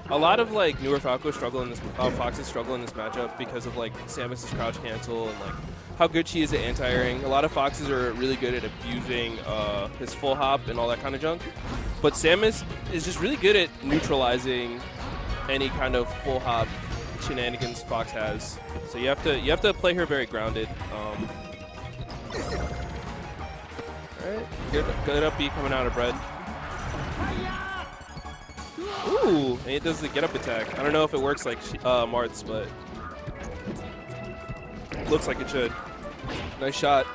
A lot of like newer Falcos struggle in this. Foxes struggle in this matchup because of like Samus's crouch cancel and like how good she is at anti-airing. A lot of Foxes are really good at abusing his full hop and all that kind of junk. But Samus is just really good at neutralizing any kind of full hop shenanigans Fox has. So you have to play her very grounded. All right, good up B coming out of Bred. Ooh, and it does the get up attack. I don't know if it works like Marth's, but looks like it should. Nice shot.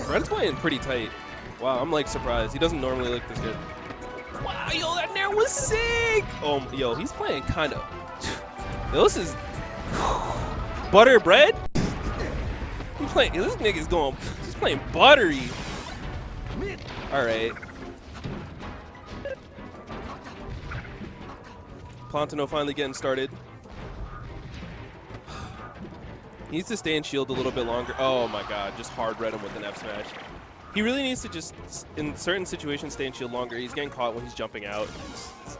Bred's playing pretty tight. Wow, I'm like surprised. He doesn't normally look this good. Wow, yo, that nair was sick. Oh, yo, he's playing kind of. Yo, this is butter bread. He's playing. This nigga's going. He's playing buttery. All right. PlataNO finally getting started. He needs to stay in shield a little bit longer. Oh my god, just hard red him with an F smash. He really needs to just, in certain situations, stay in shield longer. He's getting caught when he's jumping out.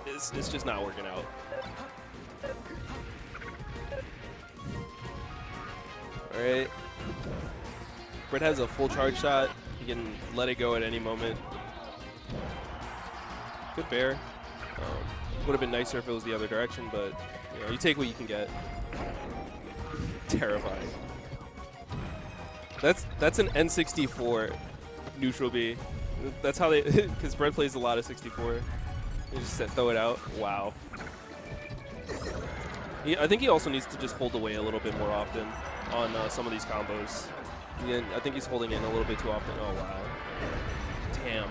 It's just not working out. Alright. Bred has a full charge shot. He can let it go at any moment. Good bear. Would have been nicer if it was the other direction, but you know, you take what you can get. Terrifying. That's an N64 neutral B. That's how they, because Bred plays a lot of 64. They just throw it out. Wow. I think he also needs to just hold away a little bit more often on some of these combos. And I think he's holding in a little bit too often. Oh wow. Damn.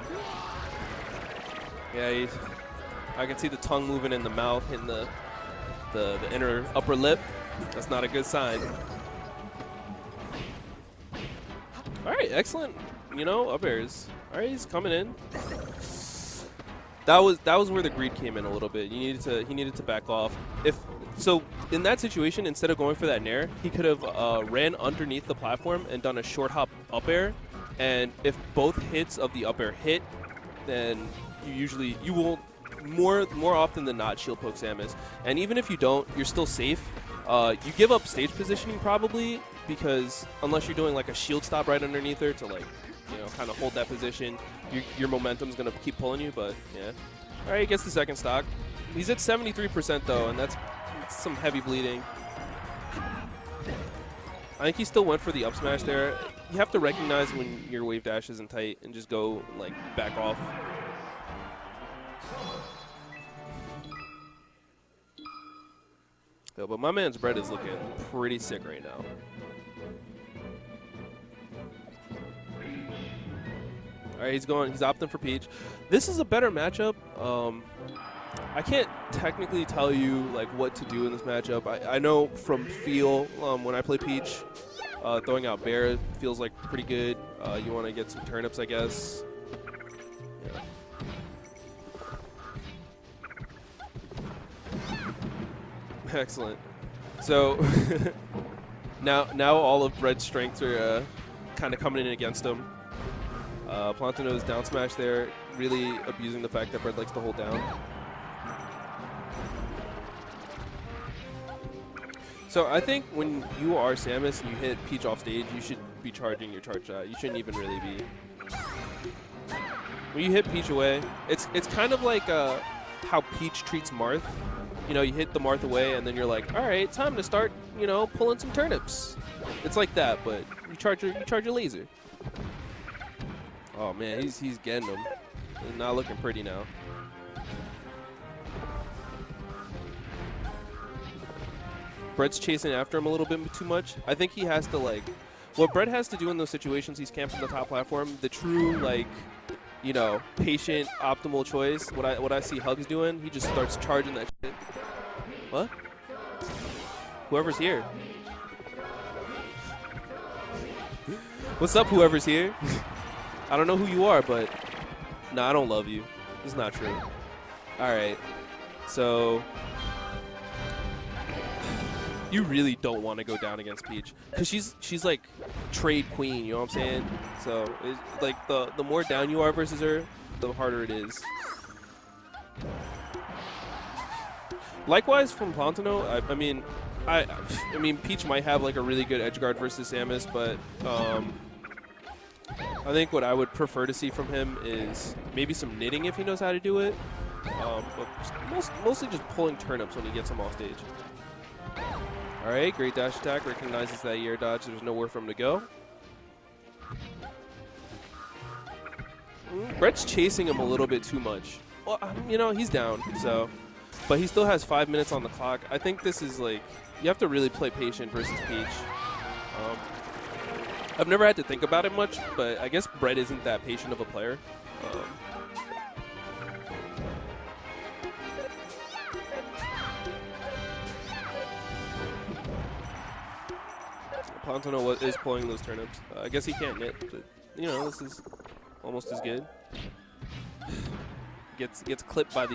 Yeah, I can see the tongue moving in the mouth, hitting the inner upper lip. That's not a good sign. All right, excellent. You know, up airs. All right, he's coming in. That was where the greed came in a little bit. He needed to back off. So in that situation, instead of going for that nair, he could have ran underneath the platform and done a short hop up air. And if both hits of the up air hit, then you will more often than not shield poke Samus. And even if you don't, you're still safe. You give up stage positioning probably, because unless you're doing like a shield stop right underneath her to like, you know, kind of hold that position, your momentum's gonna keep pulling you. But yeah, all right, he gets the second stock. He's at 73% though, and that's some heavy bleeding. I think he still went for the up smash there. You have to recognize when your wave dash isn't tight and just go like back off. Yo, but my man's Bred is looking pretty sick right now. All right, he's opting for Peach. This is a better matchup. I can't technically tell you like what to do in this matchup. I know from feel when I play Peach, throwing out Bear feels like pretty good. You want to get some turnips, I guess. Yeah. Excellent. So now all of Bred's strengths are kind of coming in against him. PlataNO's down smash there, really abusing the fact that Bred likes to hold down. So I think when you are Samus and you hit Peach off stage, you should be charging your charge shot. You shouldn't even really be. When you hit Peach away, it's kind of like how Peach treats Marth. You know, you hit the Marth away, and then you're like, all right, time to start, you know, pulling some turnips. It's like that, but you charge your laser. Oh man, he's getting them. He's not looking pretty now. Bred's chasing after him a little bit too much. I think he has to like, what Bred has to do in those situations, he's camping the top platform. The true like, you know, patient, optimal choice. What I see Hugs doing, he just starts charging that shit. What? Whoever's here. What's up, whoever's here? I don't know who you are, but no, I don't love you. It's not true. All right, so you really don't want to go down against Peach because she's like trade queen. You know what I'm saying? So like the more down you are versus her, the harder it is. Likewise from PlataNO, I mean, Peach might have like a really good edge guard versus Samus, but I think what I would prefer to see from him is maybe some knitting if he knows how to do it, but mostly just pulling turnips when he gets him off stage. All right, great dash attack, recognizes that air dodge. There's nowhere for him to go. Bred's chasing him a little bit too much. Well, you know, he's down, so, but he still has 5 minutes on the clock. I think this is like, you have to really play patient versus Peach. I've never had to think about it much, but I guess Bred isn't that patient of a player. PlataNO is pulling those turnips. I guess he can't knit, but you know, this is almost as good. Gets clipped by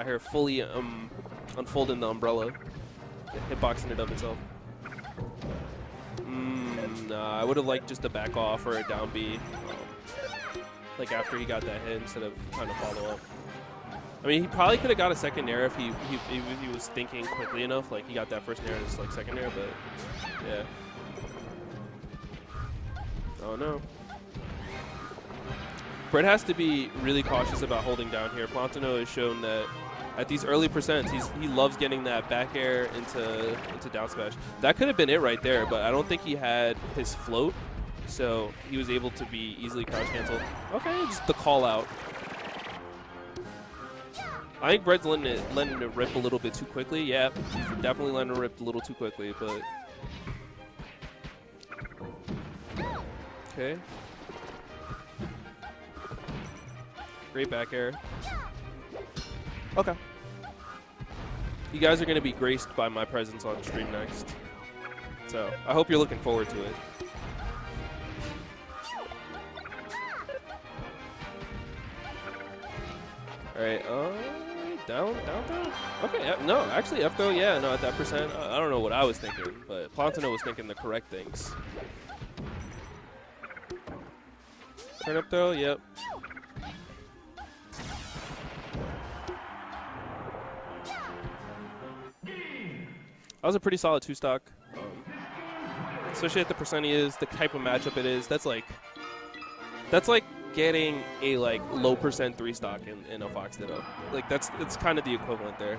her fully unfolding the umbrella, hitboxing it up itself. Nah, I would have liked just a back off or a down B, like after he got that hit instead of trying to follow up. I mean, he probably could have got a second nair if he was thinking quickly enough. Like he got that first nair, just like second nair, but yeah. Oh no. Bred has to be really cautious about holding down here. PlataNO has shown that at these early percents, he loves getting that back air into down smash. That could have been it right there, but I don't think he had his float, so he was able to be easily crouch canceled. Okay, just the call out. I think Bred's letting it rip a little bit too quickly. Yeah, he's definitely letting it rip a little too quickly, but okay. Great back air. Okay. You guys are going to be graced by my presence on stream next. So I hope you're looking forward to it. All right. Down. Okay. No, actually, F throw. Yeah. No, at that percent, I don't know what I was thinking, but PlataNO was thinking the correct things. Turn up throw. Yep. That was a pretty solid 2-stock, especially at the percent he is, the type of matchup it is. That's like getting a low percent 3-stock in a Fox Ditto. Like that's kind of the equivalent there.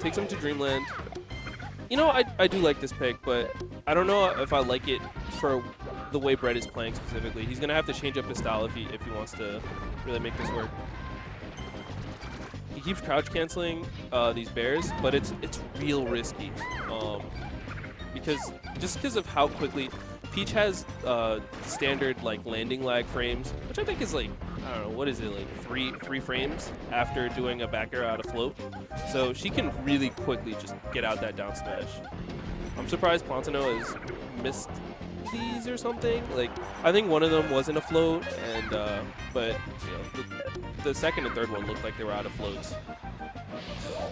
Takes him to Dreamland. You know, I do like this pick, but I don't know if I like it for the way Bred is playing specifically. He's gonna have to change up his style if he wants to really make this work. He keeps crouch canceling these bears, but it's real risky because of how quickly Peach has standard landing lag frames, which I think is I don't know, what is it, three frames after doing a back air out of float. So she can really quickly just get out that down smash. I'm surprised PlataNO has missed these or something. I think one of them wasn't a float, and but you know, the second and third one looked like they were out of floats.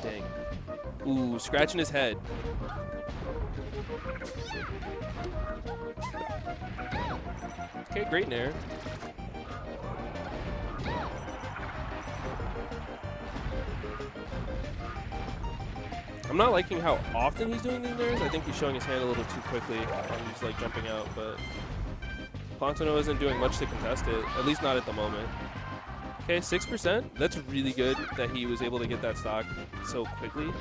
Dang. Ooh, scratching his head. Okay, great nair. I'm not liking how often he's doing these nairs. I think he's showing his hand a little too quickly and he's jumping out, but PlataNO isn't doing much to contest it, at least not at the moment. Okay, 6%. That's really good that he was able to get that stock so quickly.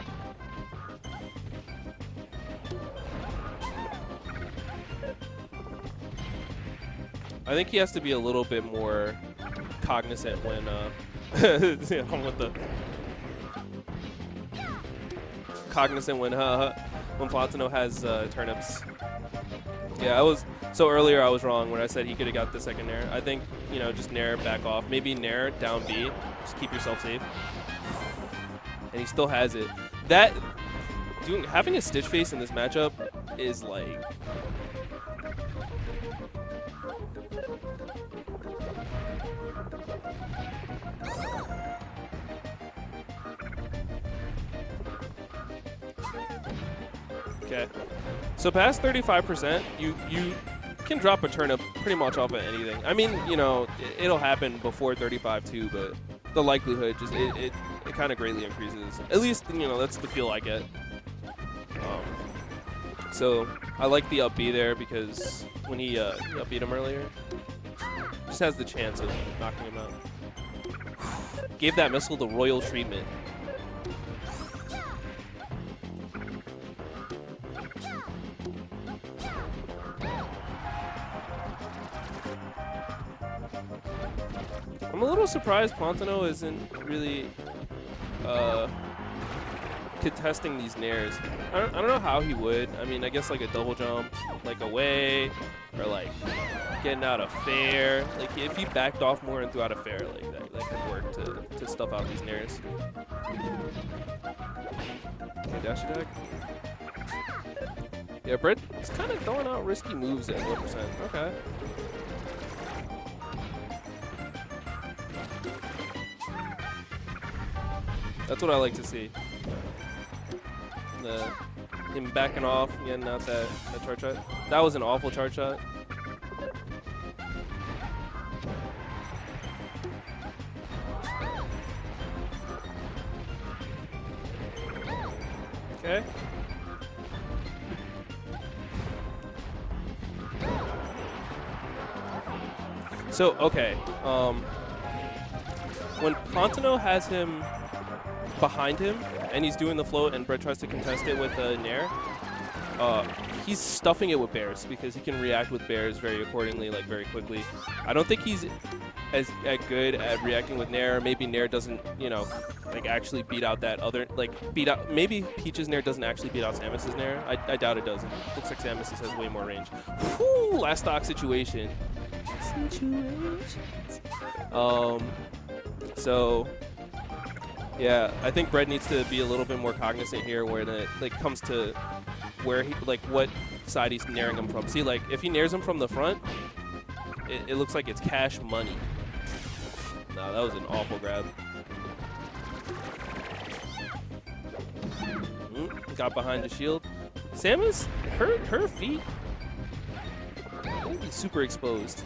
I think he has to be a little bit more cognizant when when PlataNO has turnips. Yeah, earlier I was wrong when I said he could have got the second nair. I think, you know, just nair, back off, maybe nair, down B, just keep yourself safe. And he still has it. Having a Stitch face in this matchup is okay. So past 35%, you can drop a turnip pretty much off of anything. I mean, you know, it'll happen before 35 too, but the likelihood just it kind of greatly increases. At least, you know, that's the feel I get. So I like the up B there because when he up beat him earlier, just has the chance of knocking him out. Gave that missile the royal treatment. I'm a little surprised PlataNO isn't really contesting these nairs. I don't know how he would. I mean, I guess like a double jump, like away, or like getting out of fair. Like if he backed off more and threw out a fair, like that could work to stuff out these nairs. Okay, dash attack. Yeah, Bred is kind of throwing out risky moves at 1%. Okay. That's what I like to see. Him backing off, getting out that charge shot. That was an awful charge shot. Okay. So, okay. When PlataNO has him behind him and he's doing the float and Bred tries to contest it with a nair, he's stuffing it with bears because he can react with bears very accordingly, like very quickly. I don't think he's as good at reacting with nair. Maybe nair doesn't, you know, like actually beat out that other, like beat out, maybe Peach's nair doesn't actually beat out Samus's nair. I doubt it does. It looks like Samus's has way more range. Whew, last stock situation. So yeah, I think Bred needs to be a little bit more cognizant here when it like comes to where he, like what side he's nairing him from. See, like if he nairs him from the front, it looks like it's cash money. No, that was an awful grab. Got behind the shield. Samus, her feet, they'd be super exposed.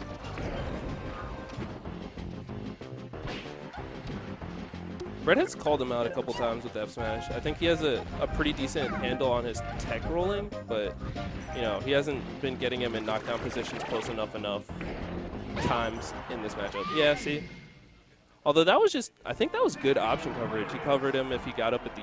Bred has called him out a couple times with F smash. I think he has a pretty decent handle on his tech rolling, but you know, he hasn't been getting him in knockdown positions close enough times in this matchup. Yeah, see? Although that was just, I think that was good option coverage. He covered him if he got up at the